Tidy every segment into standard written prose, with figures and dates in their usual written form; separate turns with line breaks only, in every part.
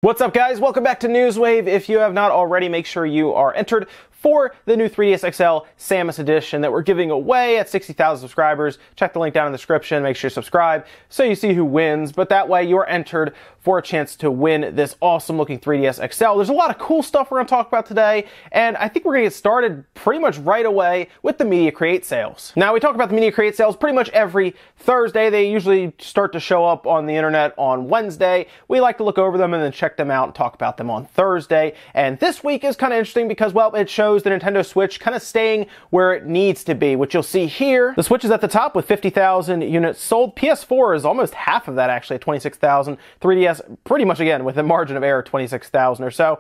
What's up, guys? Welcome back to Newswave. If you have not already, make sure you are entered for the new 3DS XL Samus Edition that we're giving away at 60,000 subscribers. Check the link down in the description. Make sure you subscribe so you see who wins. But that way, you're entered for a chance to win this awesome-looking 3DS XL. There's a lot of cool stuff we're going to talk about today, and I think we're going to get started pretty much right away with the Media Create sales. Now, we talk about the Media Create sales pretty much every Thursday. They usually start to show up on the internet on Wednesday. We like to look over them and then check them out and talk about them on Thursday. And this week is kind of interesting because, well, it shows the Nintendo Switch kind of staying where it needs to be, which you'll see here. The Switch is at the top with 50,000 units sold. PS4 is almost half of that, actually, at 26,000. 3DS, pretty much, again, with a margin of error, 26,000 or so.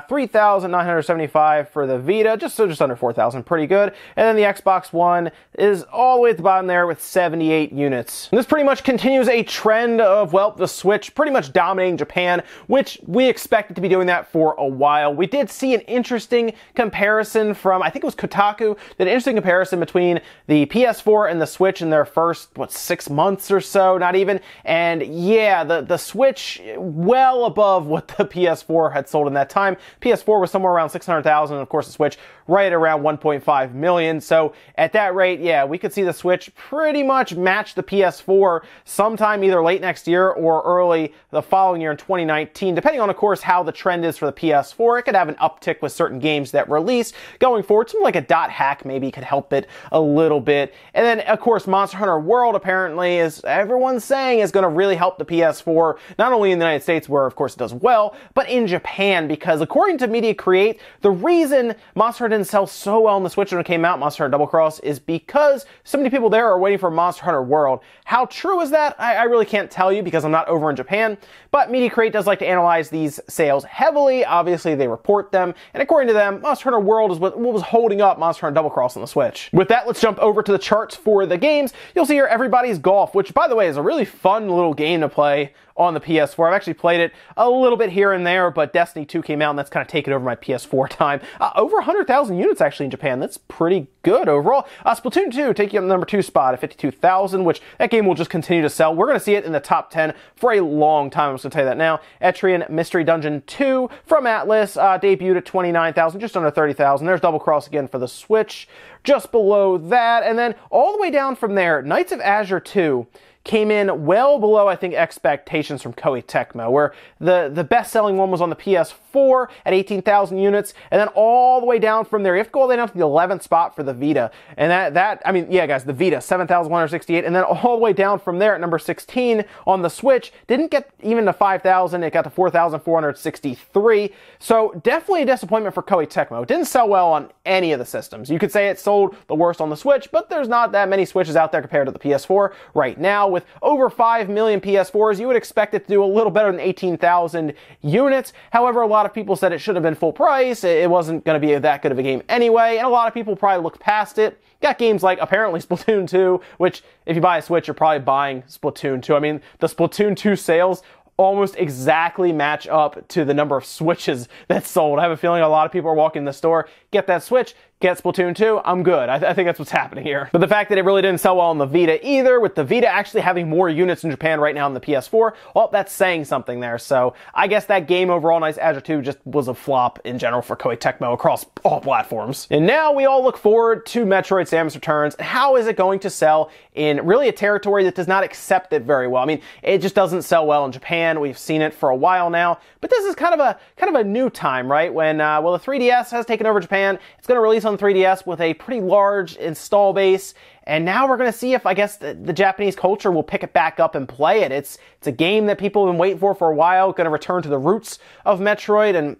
3,975 for the Vita, just under 4,000, pretty good. And then the Xbox One is all the way at the bottom there with 78 units. And this pretty much continues a trend of, well, the Switch pretty much dominating Japan, which we expected to be doing that for a while. We did see an interesting comparison from, I think it was Kotaku, an interesting comparison between the PS4 and the Switch in their first, 6 months or so, not even. And yeah, the Switch well above what the PS4 had sold in that time. PS4 was somewhere around 600,000, and of course the Switch right around 1.5 million. So at that rate, yeah, we could see the Switch pretty much match the PS4 sometime either late next year or early the following year in 2019, depending on, of course, how the trend is for the PS4. It could have an uptick with certain games that release going forward. Something like a dot hack maybe could help it a little bit. And then, of course, Monster Hunter World apparently, is everyone's saying, is going to really help the PS4, not only in the United States, where, of course, it does well, but in Japan, because according to Media Create, the reason Monster Hunter didn't sell so well on the Switch when it came out, Monster Hunter Double Cross, is because so many people there are waiting for Monster Hunter World. How true is that? I really can't tell you because I'm not over in Japan, but Media Create does like to analyze these sales heavily. Obviously, they report them, and according to them, Monster Hunter World is what was holding up Monster Hunter Double Cross on the Switch. With that, let's jump over to the charts for the games. You'll see here Everybody's Golf, which, by the way, is a really fun little game to play on the PS4. I've actually played it a little bit here and there, but Destiny 2 came out and that's kind of taken over my PS4 time. Over 100,000 units actually in Japan. That's pretty good overall. Splatoon 2 taking up the number 2 spot at 52,000, which that game will just continue to sell. We're going to see it in the top 10 for a long time. I'm just going to tell you that now. Etrian Mystery Dungeon 2 from Atlas debuted at 29,000, just under 30,000. There's Double Cross again for the Switch, just below that. And then all the way down from there, Knights of Azure 2 came in well below, I think, expectations from Koei Tecmo, where the best-selling one was on the PS4 at 18,000 units, and then all the way down from there, you have to go all the way down to the 11th spot for the Vita. And I mean, yeah, guys, the Vita, 7,168, and then all the way down from there at number 16 on the Switch, didn't get even to 5,000, it got to 4,463. So definitely a disappointment for Koei Tecmo. It didn't sell well on any of the systems. You could say it sold the worst on the Switch, but there's not that many Switches out there compared to the PS4 right now. With over 5 million PS4s, you would expect it to do a little better than 18,000 units. However, a lot of people said it should have been full price. It wasn't going to be that good of a game anyway, and a lot of people probably looked past it. Got games like, apparently, Splatoon 2, which, if you buy a Switch, you're probably buying Splatoon 2. I mean, the Splatoon 2 sales almost exactly match up to the number of Switches that sold. I have a feeling a lot of people are walking in the store, get that Switch, get Splatoon 2, I'm good. I think that's what's happening here. But the fact that it really didn't sell well on the Vita either, with the Vita actually having more units in Japan right now than the PS4, well, that's saying something there. So I guess that game overall, Knights of Azure 2, just was a flop in general for Koei Tecmo across all platforms. And now we all look forward to Metroid Samus Returns. How is it going to sell in really a territory that does not accept it very well? I mean, it just doesn't sell well in Japan. We've seen it for a while now, but this is kind of a new time, right? When, well, the 3DS has taken over Japan. It's going to release on the 3DS with a pretty large install base, and now we're going to see if, I guess, the Japanese culture will pick it back up and play it. It's a game that people have been waiting for a while, going to return to the roots of Metroid, and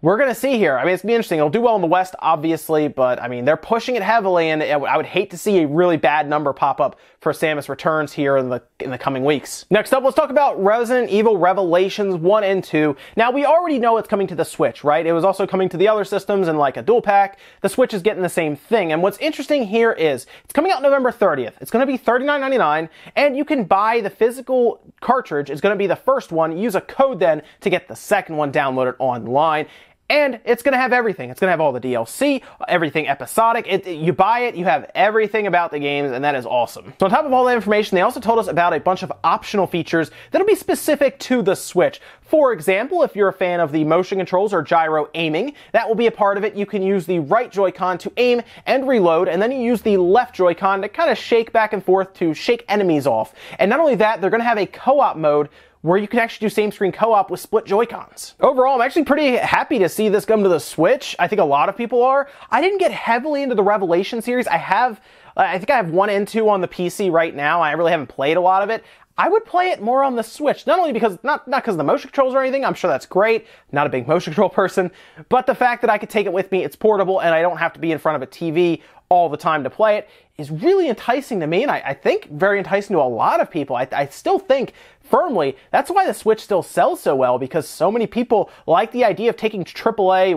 we're going to see here. I mean, it's going to be interesting. It'll do well in the West, obviously, but, I mean, they're pushing it heavily, and I would hate to see a really bad number pop up for Samus Returns here in the coming weeks. Next up, let's talk about Resident Evil Revelations 1 and 2. Now, we already know it's coming to the Switch, right? It was also coming to the other systems in like a dual pack. The Switch is getting the same thing, and what's interesting here is it's coming out November 30th. It's going to be $39.99, and you can buy the physical cartridge. It's going to be the first one. Use a code then to get the second one downloaded online. And it's going to have everything. It's going to have all the DLC, everything episodic. You buy it, you have everything about the games, and that is awesome. So on top of all that information, they also told us about a bunch of optional features that'll be specific to the Switch. For example, if you're a fan of the motion controls or gyro aiming, that will be a part of it. You can use the right Joy-Con to aim and reload, and then you use the left Joy-Con to kind of shake back and forth to shake enemies off. And not only that, they're going to have a co-op mode where you can actually do same screen co-op with split Joy-Cons. Overall, I'm actually pretty happy to see this come to the Switch. I think a lot of people are. I didn't get heavily into the Revelation series. I think I have 1 and 2 on the PC right now. I really haven't played a lot of it. I would play it more on the Switch, not only because, not because of the motion controls or anything, I'm sure that's great, not a big motion control person, but the fact that I could take it with me, it's portable, and I don't have to be in front of a TV all the time to play it is really enticing to me, and I think very enticing to a lot of people. I still think firmly that's why the Switch still sells so well, because so many people like the idea of taking AAA,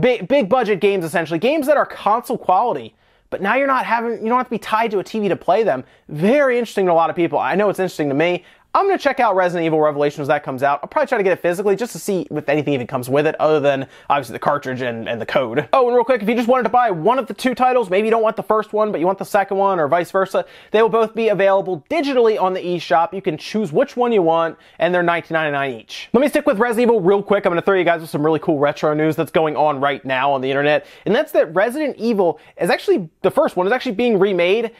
big budget games essentially, games that are console quality, but now you don't have to be tied to a TV to play them. Very interesting to a lot of people. I know it's interesting to me. I'm going to check out Resident Evil Revelations as that comes out. I'll probably try to get it physically just to see if anything even comes with it, other than obviously the cartridge and the code. Oh, and real quick, if you just wanted to buy one of the 2 titles, maybe you don't want the first one, but you want the second one, or vice versa, they will both be available digitally on the eShop. You can choose which one you want, and they're $19.99 each. Let me stick with Resident Evil real quick. I'm going to throw you guys with some really cool retro news that's going on right now on the internet, and that's that Resident Evil is actually, the first one is actually being remade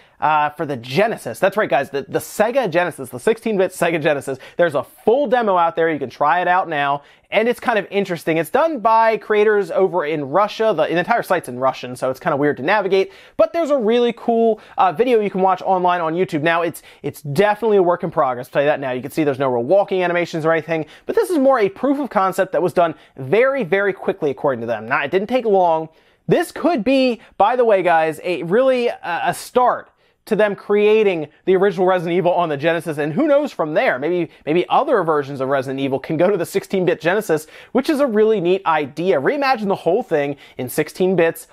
for the Genesis. That's right, guys, the Sega Genesis, the 16-bit Sega Genesis. There's a full demo out there. You can try it out now, and it's kind of interesting. It's done by creators over in Russia. The entire site's in Russian, so it's kind of weird to navigate, but there's a really cool video you can watch online on YouTube. Now, it's definitely a work in progress. I'll tell you that now. You can see there's no real walking animations or anything, but this is more a proof of concept that was done very, very quickly, according to them. Now, it didn't take long. This could be, by the way, guys, a start to them creating the original Resident Evil on the Genesis, and who knows from there, maybe other versions of Resident Evil can go to the 16-bit Genesis, which is a really neat idea. Reimagine the whole thing in 16 bits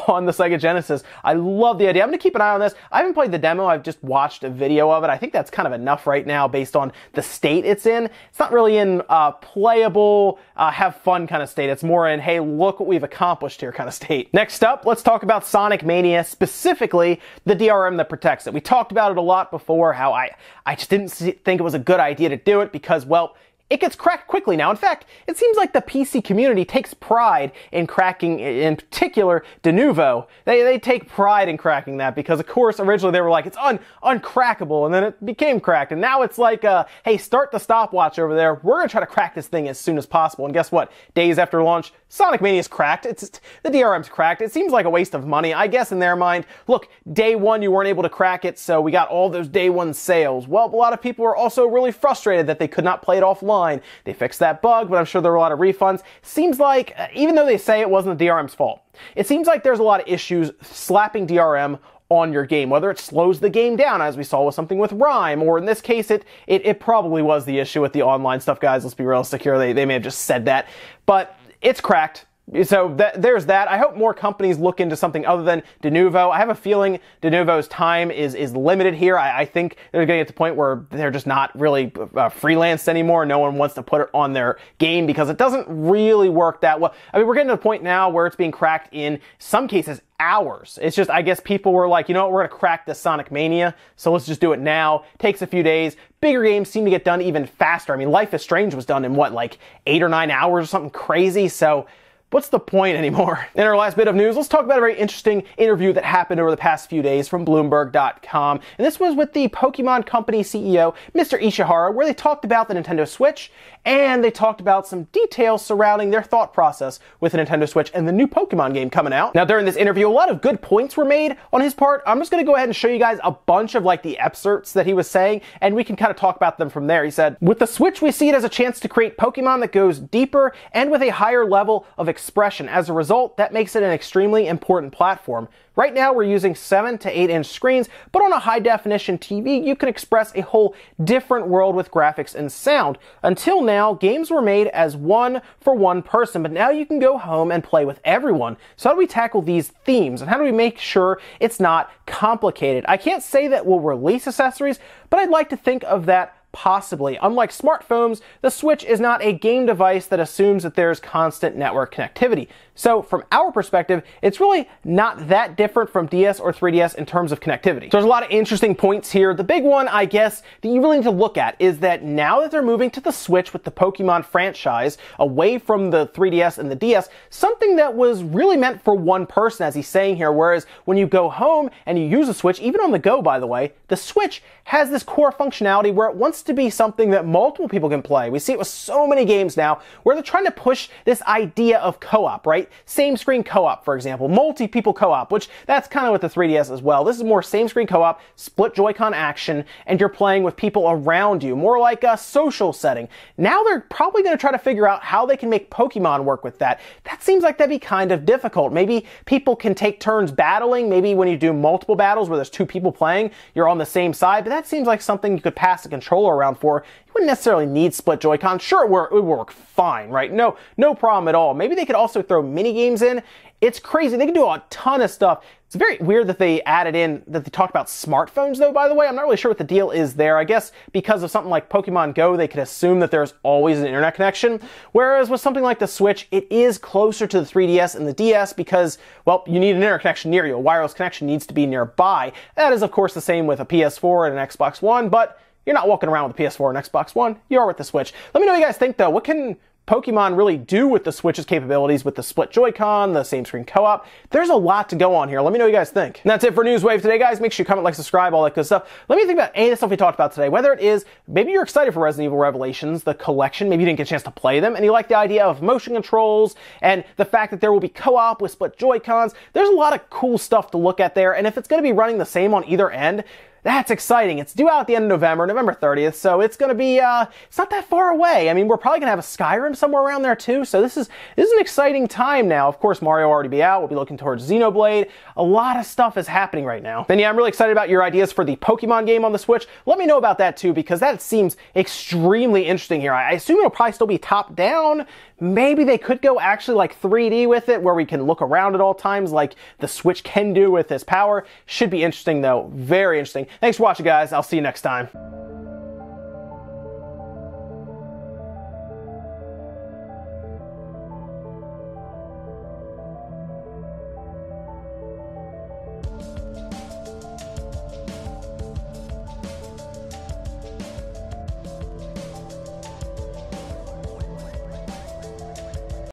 on the Sega Genesis. I love the idea. I'm going to keep an eye on this. I haven't played the demo. I've just watched a video of it. I think that's kind of enough right now based on the state it's in. It's not really in playable, have fun kind of state. It's more in, hey, look what we've accomplished here kind of state. Next up, let's talk about Sonic Mania, specifically the DRM that protects it. We talked about it a lot before, how I just didn't think it was a good idea to do it because, well, it gets cracked quickly now. In fact, it seems like the PC community takes pride in cracking, in particular, Denuvo. They take pride in cracking that because, of course, originally they were like, it's uncrackable, and then it became cracked. And now it's like, hey, start the stopwatch over there. We're going to try to crack this thing as soon as possible. And guess what? Days after launch, Sonic Mania is cracked. The DRM's cracked. It seems like a waste of money. I guess in their mind, look, day one you weren't able to crack it, so we got all those day one sales. Well, a lot of people were also really frustrated that they could not play it offline. They fixed that bug, but I'm sure there were a lot of refunds. Seems like, even though they say it wasn't the DRM's fault, it seems like there's a lot of issues slapping DRM on your game, whether it slows the game down, as we saw with something with Rhyme, or in this case, it probably was the issue with the online stuff, guys. Let's be realistic here. They may have just said that, but it's cracked. So there's that. I hope more companies look into something other than Denuvo. I have a feeling Denuvo's time is limited here. I think they're going to get to the point where they're just not really freelanced anymore. No one wants to put it on their game because it doesn't really work that well. I mean, we're getting to the point now where it's being cracked in some cases hours. It's just, I guess people were like, you know what, we're going to crack the Sonic Mania, so let's just do it now. Takes a few days. Bigger games seem to get done even faster. I mean, Life is Strange was done in what, like 8 or 9 hours or something crazy, so what's the point anymore? In our last bit of news, let's talk about a very interesting interview that happened over the past few days from Bloomberg.com. And this was with the Pokemon Company CEO, Mr. Ishihara, where they talked about the Nintendo Switch, and they talked about some details surrounding their thought process with the Nintendo Switch and the new Pokemon game coming out. Now, during this interview, a lot of good points were made on his part. I'm just going to go ahead and show you guys a bunch of like the excerpts that he was saying, and we can kind of talk about them from there. He said, with the Switch, we see it as a chance to create Pokemon that goes deeper and with a higher level of expression. As a result, that makes it an extremely important platform. Right now, we're using 7 to 8 inch screens, but on a high definition TV, you can express a whole different world with graphics and sound. Until now, games were made as one for one person, but now you can go home and play with everyone. So how do we tackle these themes, and how do we make sure it's not complicated? I can't say that we'll release accessories, but I'd like to think of that Possibly. Unlike smartphones, the Switch is not a game device that assumes that there's constant network connectivity. So from our perspective, it's really not that different from DS or 3DS in terms of connectivity. So there's a lot of interesting points here. The big one, I guess, that you really need to look at is that now that they're moving to the Switch with the Pokemon franchise away from the 3DS and the DS, something that was really meant for one person, as he's saying here, whereas when you go home and you use a Switch, even on the go, by the way, the Switch has this core functionality where it wants to be something that multiple people can play. We see it with so many games now where they're trying to push this idea of co-op, right? Same screen co-op, for example, multi-people co-op, which that's kind of with the 3DS as well. This is more same screen co-op, split Joy-Con action, and you're playing with people around you, more like a social setting. Now they're probably going to try to figure out how they can make Pokemon work with that. That seems like that'd be kind of difficult. Maybe people can take turns battling. Maybe when you do multiple battles where there's two people playing, you're on the same side, but that seems like something you could pass the controller around for. You wouldn't necessarily need split Joy-Con. Sure, it would work fine, right? No problem at all. Maybe they could also throw mini games in. It's crazy. They can do a ton of stuff. It's very weird that they added in, that they talked about smartphones though, by the way. I'm not really sure what the deal is there. I guess because of something like Pokemon Go, they could assume that there's always an internet connection. Whereas with something like the Switch, it is closer to the 3DS and the DS because, well, you need an internet connection near you. A wireless connection needs to be nearby. That is, of course, the same with a PS4 and an Xbox One, but you're not walking around with a PS4 and Xbox One. You are with the Switch. Let me know what you guys think, though. What can Pokemon really do with the Switch's capabilities with the split Joy-Con, the same screen co-op? There's a lot to go on here. Let me know what you guys think. And that's it for Newswave today, guys. Make sure you comment, like, subscribe, all that good stuff. Let me think about any of the stuff we talked about today, whether it is maybe you're excited for Resident Evil Revelations, the collection, maybe you didn't get a chance to play them, and you like the idea of motion controls and the fact that there will be co-op with split Joy-Cons. There's a lot of cool stuff to look at there, and if it's going to be running the same on either end, that's exciting. It's due out at the end of November, November 30th, so it's going to be, it's not that far away. I mean, we're probably going to have a Skyrim somewhere around there too, so this is an exciting time now. Of course, Mario will already be out. We'll be looking towards Xenoblade. A lot of stuff is happening right now. Then yeah, I'm really excited about your ideas for the Pokemon game on the Switch. Let me know about that too, because that seems extremely interesting here. I assume it'll probably still be top down. Maybe they could go actually like 3D with it, where we can look around at all times like the Switch can do with this power. Should be interesting though. Very interesting. Thanks for watching, guys. I'll see you next time.